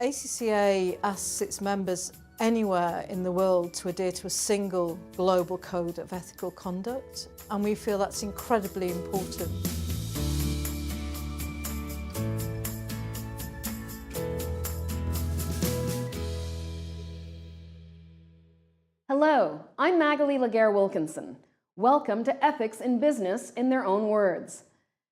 ACCA asks its members anywhere in the world to adhere to a single global code of ethical conduct, and we feel that's incredibly important. Hello, I'm Magali Laguerre-Wilkinson. Welcome to Ethics in Business in Their Own Words.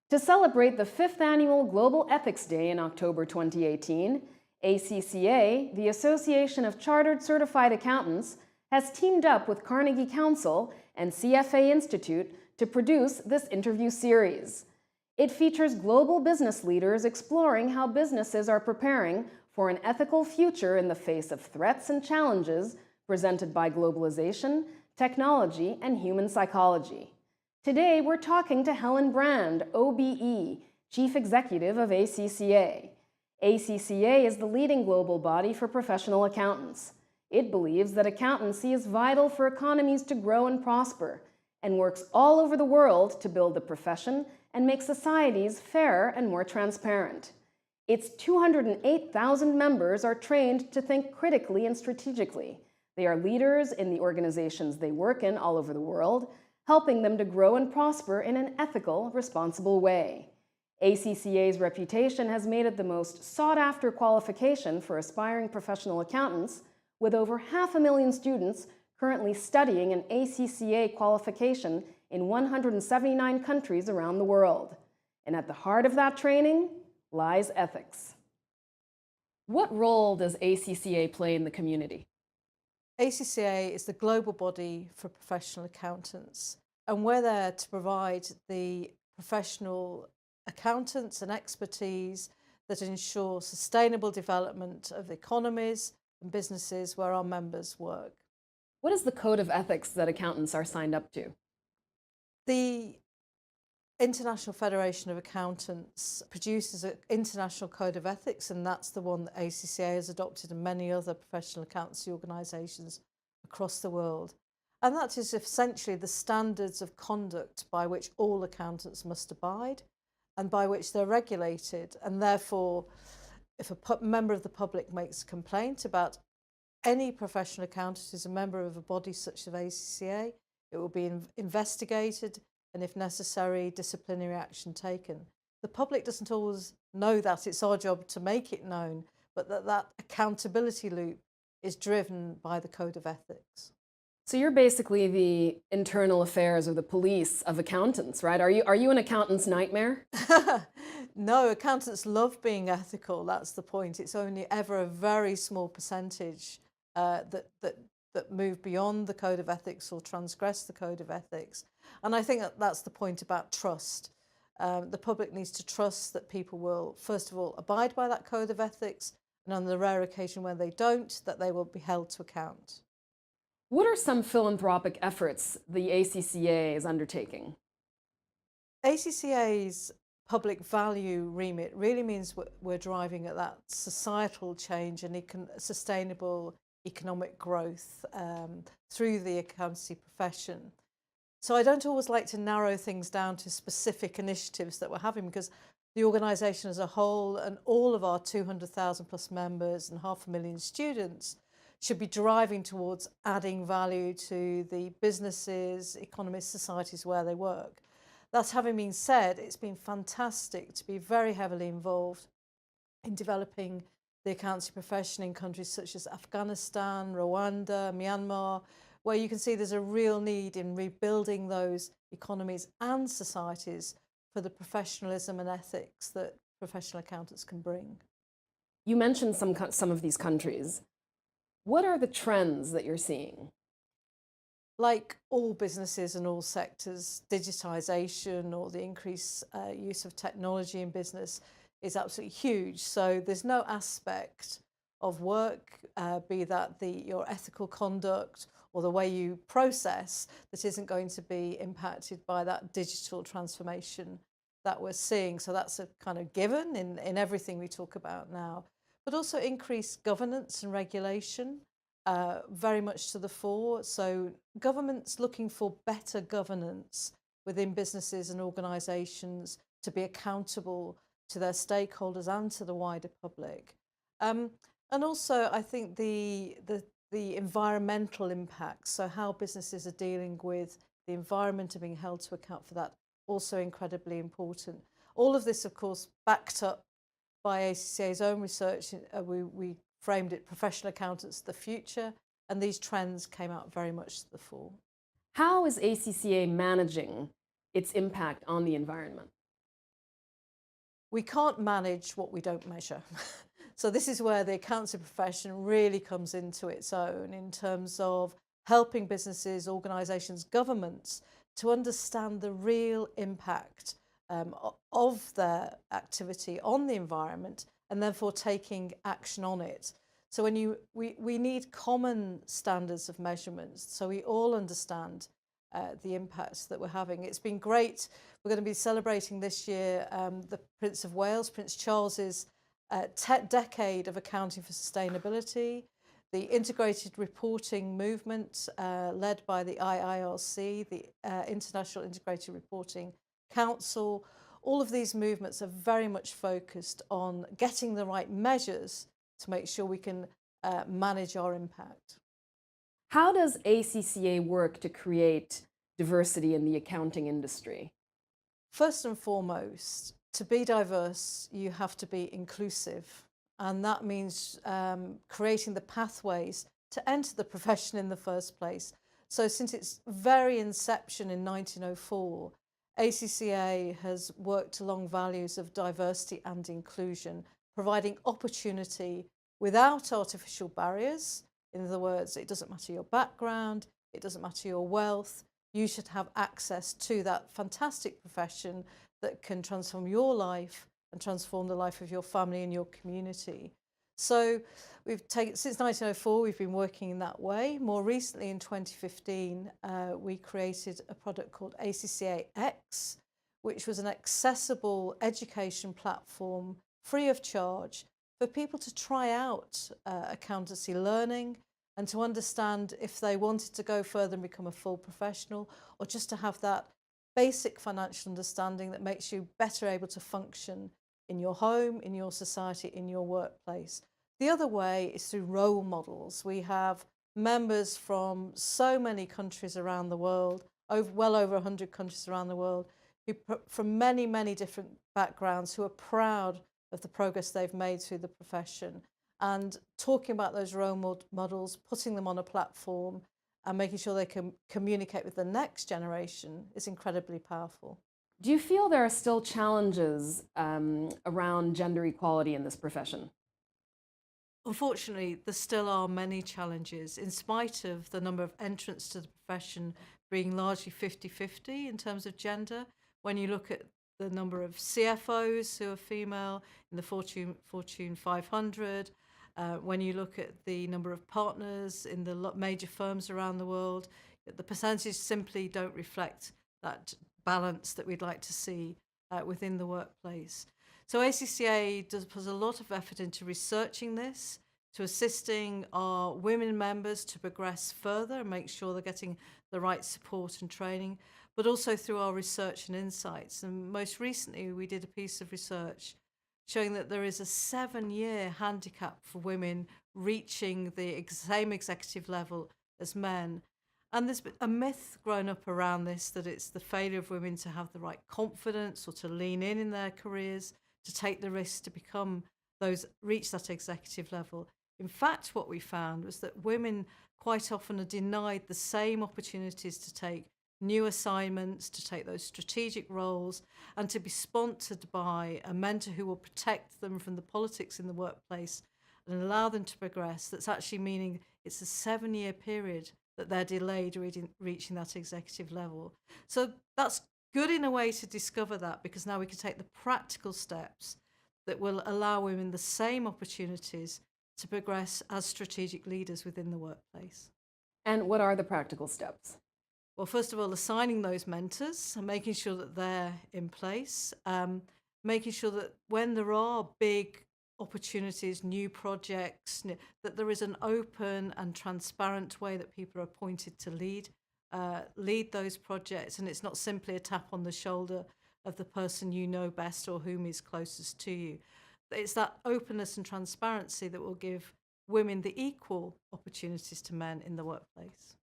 To celebrate the 5th Annual Global Ethics Day in October 2018, ACCA, the Association of Chartered Certified Accountants, has teamed up with Carnegie Council and CFA Institute to produce this interview series. It features global business leaders exploring how businesses are preparing for an ethical future in the face of threats and challenges presented by globalization, technology, and human psychology. Today, we're talking to Helen Brand, OBE, Chief Executive of ACCA. ACCA is the leading global body for professional accountants. It believes that accountancy is vital for economies to grow and prosper, and works all over the world to build the profession and make societies fairer and more transparent. Its 208,000 members are trained to think critically and strategically. They are leaders in the organizations they work in all over the world, helping them to grow and prosper in an ethical, responsible way. ACCA's reputation has made it the most sought-after qualification for aspiring professional accountants, with over 500,000 students currently studying an ACCA qualification in 179 countries around the world. And at the heart of that training lies ethics. What role does ACCA play in the community? ACCA is the global body for professional accountants, and we're there to provide the professional accountants and expertise that ensure sustainable development of economies and businesses where our members work. What is the code of ethics that accountants are signed up to? The International Federation of Accountants produces an international code of ethics, and that's the one that ACCA has adopted and many other professional accountancy organisations across the world. And that is essentially the standards of conduct by which all accountants must abide and by which they're regulated. And therefore, if a member of the public makes a complaint about any professional accountant who's a member of a body such as ACCA, it will be investigated and, if necessary, disciplinary action taken. The public doesn't always know that. It's our job to make it known, but that accountability loop is driven by the code of ethics. So you're basically the internal affairs or the police of accountants, right? Are you an accountant's nightmare? No, accountants love being ethical. That's the point. It's only ever a very small percentage that move beyond the code of ethics or transgress the code of ethics. And I think that's the point about trust. The public needs to trust that people will, first of all, abide by that code of ethics, and on the rare occasion when they don't, that they will be held to account. What are some philanthropic efforts the ACCA is undertaking? ACCA's public value remit really means we're driving at that societal change and sustainable economic growth through the accountancy profession. So I don't always like to narrow things down to specific initiatives that we're having, because the organisation as a whole and all of our 200,000 plus members and 500,000 students should be driving towards adding value to the businesses, economies, societies where they work. That having been said, it's been fantastic to be very heavily involved in developing the accountancy profession in countries such as Afghanistan, Rwanda, Myanmar, where you can see there's a real need in rebuilding those economies and societies for the professionalism and ethics that professional accountants can bring. You mentioned some of these countries. What are the trends that you're seeing? Like all businesses and all sectors, digitisation or the increased use of technology in business is absolutely huge. So there's no aspect of work, be that your ethical conduct or the way you process, that isn't going to be impacted by that digital transformation that we're seeing. So that's a kind of given in everything we talk about now. But also increased governance and regulation, very much to the fore. So governments looking for better governance within businesses and organisations to be accountable to their stakeholders and to the wider public. And And also, I think the environmental impacts, so how businesses are dealing with the environment and being held to account for that, also incredibly important. All of this, of course, backed up by ACCA's own research. We framed it Professional Accountants of the Future, and these trends came out very much to the fore. How is ACCA managing its impact on the environment? We can't manage what we don't measure. So this is where the accountancy profession really comes into its own in terms of helping businesses, organisations, governments to understand the real impact of their activity on the environment and therefore taking action on it. So we need common standards of measurements so we all understand the impacts that we're having. It's been great. We're going to be celebrating this year the Prince of Wales, Prince Charles's decade of accounting for sustainability, the integrated reporting movement led by the IIRC, the International Integrated Reporting Council. All of these movements are very much focused on getting the right measures to make sure we can manage our impact. How does ACCA work to create diversity in the accounting industry? First and foremost, to be diverse, you have to be inclusive. And that means creating the pathways to enter the profession in the first place. So since its very inception in 1904, ACCA has worked along values of diversity and inclusion, providing opportunity without artificial barriers. In other words, it doesn't matter your background, it doesn't matter your wealth, you should have access to that fantastic profession that can transform your life and transform the life of your family and your community. So since 1904, we've been working in that way. More recently, in 2015, we created a product called ACCA X, which was an accessible education platform free of charge for people to try out accountancy learning and to understand if they wanted to go further and become a full professional, or just to have that basic financial understanding that makes you better able to function in your home, in your society, in your workplace. The other way is through role models. We have members from so many countries around the world, well over 100 countries around the world, from many, many different backgrounds, who are proud of the progress they've made through the profession. And talking about those role models, putting them on a platform and making sure they can communicate with the next generation is incredibly powerful. Do you feel there are still challenges around gender equality in this profession? Unfortunately, there still are many challenges, in spite of the number of entrants to the profession being largely 50-50 in terms of gender. When you look at the number of CFOs who are female in the Fortune 500, when you look at the number of partners in the major firms around the world, the percentages simply don't reflect that balance that we'd like to see within the workplace. So ACCA puts a lot of effort into researching this, to assisting our women members to progress further and make sure they're getting the right support and training, but also through our research and insights. And most recently, we did a piece of research showing that there is a 7-year handicap for women reaching the same executive level as men. And there's a myth grown up around this, that it's the failure of women to have the right confidence or to lean in their careers, to take the risk to reach that executive level. In fact, what we found was that women quite often are denied the same opportunities to take new assignments, to take those strategic roles, and to be sponsored by a mentor who will protect them from the politics in the workplace and allow them to progress. That's actually meaning it's a 7-year period that they're delayed reaching that executive level. So that's good in a way to discover that, because now we can take the practical steps that will allow women the same opportunities to progress as strategic leaders within the workplace. And what are the practical steps? Well, first of all, assigning those mentors and making sure that they're in place, making sure that when there are big opportunities, new projects, that there is an open and transparent way that people are appointed to lead those projects, and it's not simply a tap on the shoulder of the person you know best or whom is closest to you. It's that openness and transparency that will give women the equal opportunities to men in the workplace.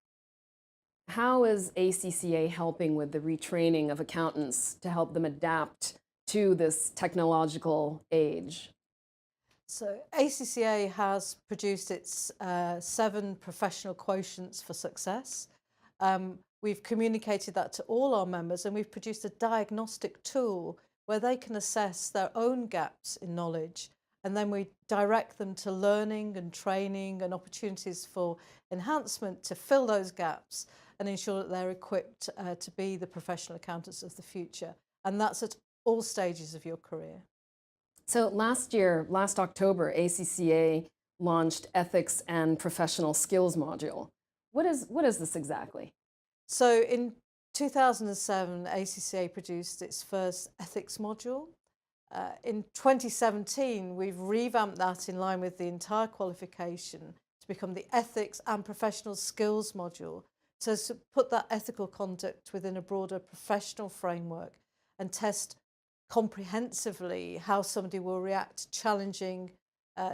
How is ACCA helping with the retraining of accountants to help them adapt to this technological age? So ACCA has produced its 7 professional quotients for success. We've communicated that to all our members, and we've produced a diagnostic tool where they can assess their own gaps in knowledge, and then we direct them to learning and training and opportunities for enhancement to fill those gaps and ensure that they're equipped to be the professional accountants of the future. And that's at all stages of your career. So last October, ACCA launched Ethics and Professional Skills module. What is this exactly? So in 2007, ACCA produced its first ethics module. In 2017, we've revamped that in line with the entire qualification to become the Ethics and Professional Skills module, so to put that ethical conduct within a broader professional framework and test comprehensively how somebody will react to challenging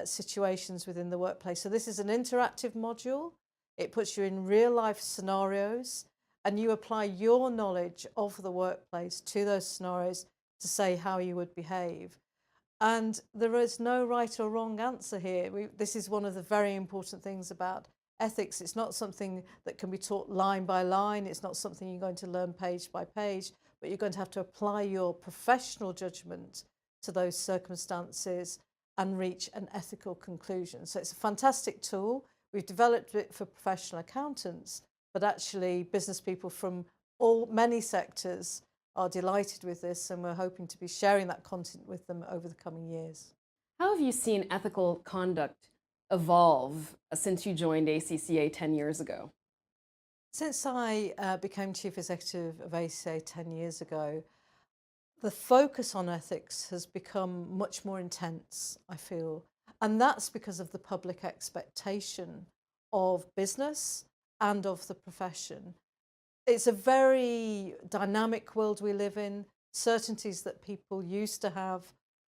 situations within the workplace. So this is an interactive module. It puts you in real life scenarios and you apply your knowledge of the workplace to those scenarios to say how you would behave. And there is no right or wrong answer here. This is one of the very important things about ethics. It's not something that can be taught line by line. It's not something you're going to learn page by page, but you're going to have to apply your professional judgment to those circumstances and reach an ethical conclusion. So it's a fantastic tool. We've developed it for professional accountants, but actually business people from many sectors are delighted with this, and we're hoping to be sharing that content with them over the coming years. How have you seen ethical conduct evolve since you joined ACCA 10 years ago? Since I became Chief Executive of ACCA 10 years ago, the focus on ethics has become much more intense, I feel. And that's because of the public expectation of business and of the profession. It's a very dynamic world we live in. Certainties that people used to have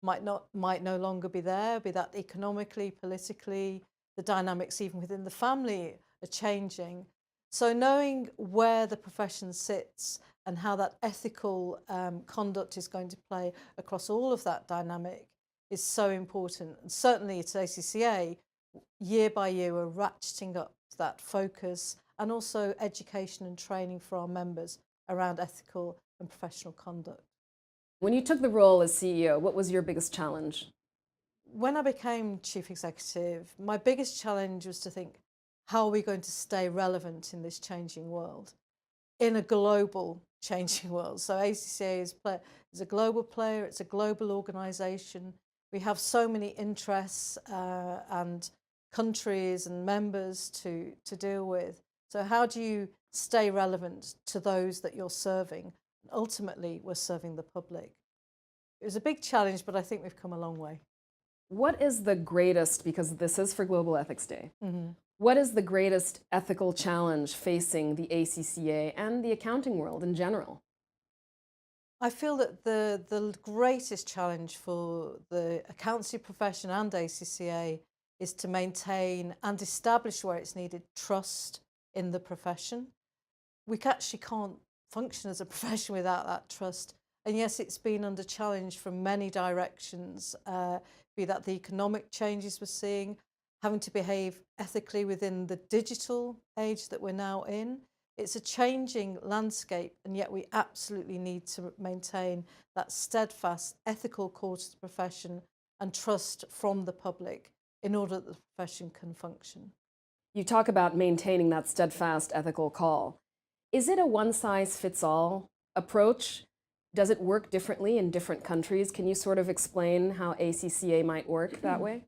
might no longer be there, be that economically, politically, the dynamics even within the family are changing. So knowing where the profession sits and how that ethical conduct is going to play across all of that dynamic is so important. And certainly at ACCA, year by year, we're ratcheting up that focus and also education and training for our members around ethical and professional conduct. When you took the role as CEO, what was your biggest challenge? When I became Chief Executive, my biggest challenge was to think, how are we going to stay relevant in this changing world, in a global changing world? So ACCA is a global player, it's a global organisation. We have so many interests and countries and members to deal with. So how do you stay relevant to those that you're serving? Ultimately, we're serving the public. It was a big challenge, but I think we've come a long way. What is the greatest, because this is for Global Ethics Day, what is the greatest ethical challenge facing the ACCA and the accounting world in general? I feel that the greatest challenge for the accountancy profession and ACCA is to maintain and establish where it's needed trust in the profession. We actually can't function as a profession without that trust. And yes, it's been under challenge from many directions, be that the economic changes we're seeing, having to behave ethically within the digital age that we're now in. It's a changing landscape, and yet we absolutely need to maintain that steadfast ethical core to the profession and trust from the public in order that the profession can function. You talk about maintaining that steadfast ethical call. Is it a one-size-fits-all approach? Does it work differently in different countries? Can you sort of explain how ACCA might work that way?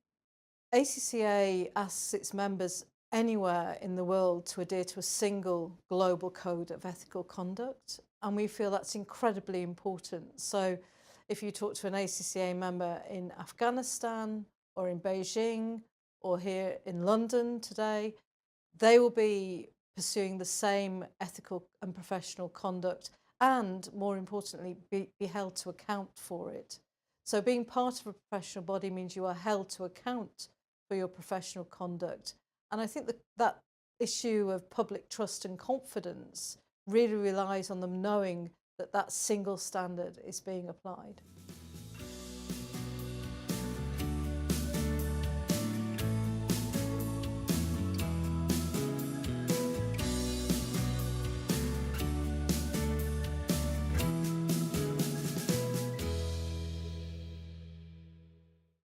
ACCA asks its members anywhere in the world to adhere to a single global code of ethical conduct, and we feel that's incredibly important. So if you talk to an ACCA member in Afghanistan or in Beijing or here in London today, they will be pursuing the same ethical and professional conduct and, more importantly, be held to account for it. So being part of a professional body means you are held to account for your professional conduct. And I think that issue of public trust and confidence really relies on them knowing that that single standard is being applied.